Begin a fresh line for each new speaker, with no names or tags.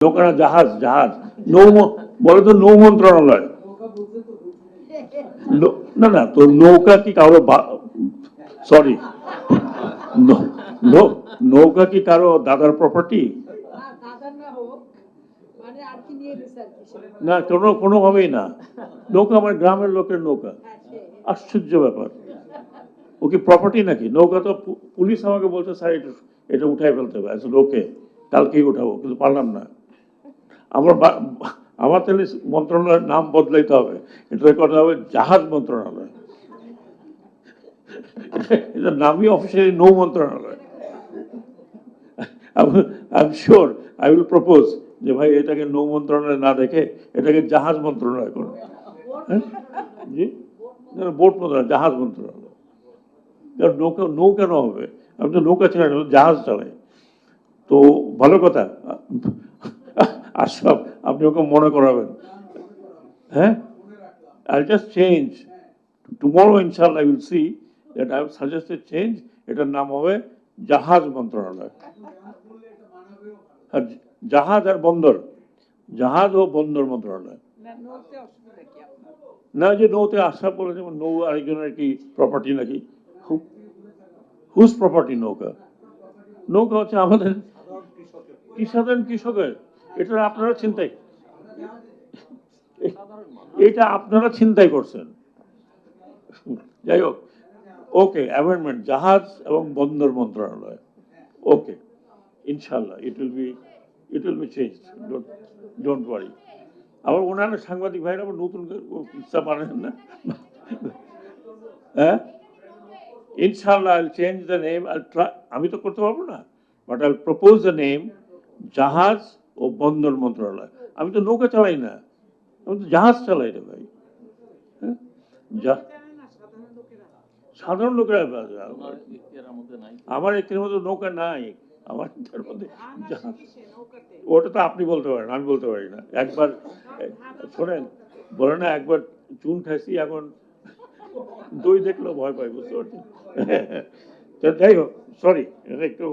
নৌকা না, জাহাজ, জাহাজ। নৌ বলে তো নৌ মন্ত্রণালয়। না না, তো নৌকা কি কারো, সরি, নৌকা কি কারো দাদার প্রপার্টি? না, কোনোভাবেই না। নৌকা আমার গ্রামের লোকের নৌকা। আশ্চর্য ব্যাপার। ও কি প্রপার্টি নাকি? নৌকা তো পুলিশ আমাকে বলছে, স্যার এটা উঠাই ফেলতে হবে। আসলে ওকে, কালকেই উঠাবো, কিন্তু পারলাম না। আমার তাহলে মন্ত্রণালয়ের নাম বদলাইতে হবে, এটা কথা হবে জাহাজ মন্ত্রণালয়। এটার নামই অফিসিয়ালি নৌ মন্ত্রণালয়। I am sure I will propose যে ভাই এটাকে নৌ মন্ত্রণালয় না দেখে এটাকে জাহাজ মন্ত্রণালয় করুন। জি, বোট মন্ত্রণালয়, জাহাজ মন্ত্রণালয়। কারণ নৌ কেন হবে? আমি তো নৌকা চালাই, জাহাজ চালাই। তো ভালো কথা। আশরাফ, আপনি ওকে মনে করাবেন। হ্যাঁ, I'll just change. Tomorrow, inshallah, I will see that I have suggested change. এটার নাম হবে জাহাজ মন্ত্রণালয়। জাহাজ আর বন্দর, জাহাজ ও বন্দর মন্ত্রণালয়। না, যে নৌতে আশরাফ বলে, যেমন নৌ আরেকজনের কি প্রপার্টি নাকি? হুজ প্রপার্টি নৌকা? নৌকা হচ্ছে আমাদের সাধারণ কৃষকের। এটা আপনারা চিন্তাই, এটা আপনারা চিন্তাই করছেন। যাই হোক, ওকে, অ্যামেন্ডমেন্ট জাহাজ এবং বন্দর মন্ত্রণালয়। ওকে, ইনশাল্লাহ it will be change, don't worry. আবার ওনারা সাংবাদিক ভাইরা আবার নতুন ইচ্ছা পারেন না। হ্যাঁ, ইনশাল্লাহ আইল চেঞ্জ দ্য নেম। আমি তো করতে পারবো না, বাট আইল প্রপোজ দ্য নেম জাহাজ ও বন্দর মন্ত্রণালয়। আমি তো নৌকা চালাই না, আমি তো জাহাজ চালাই রে ভাই। হ্যাঁ, সাধারণ লোকেরা, আমার একটির মধ্যে নৌকা নাই। আমার মধ্যে ওটা তো আপনি বলতে পারেন, আমি বলতে পারি না। একবার শোনেন, বলে না একবার চুন খাইছি, এখন দই দেখলেও ভয় পাই, বুঝতে পারছেন? যাই হোক, সরি, একটু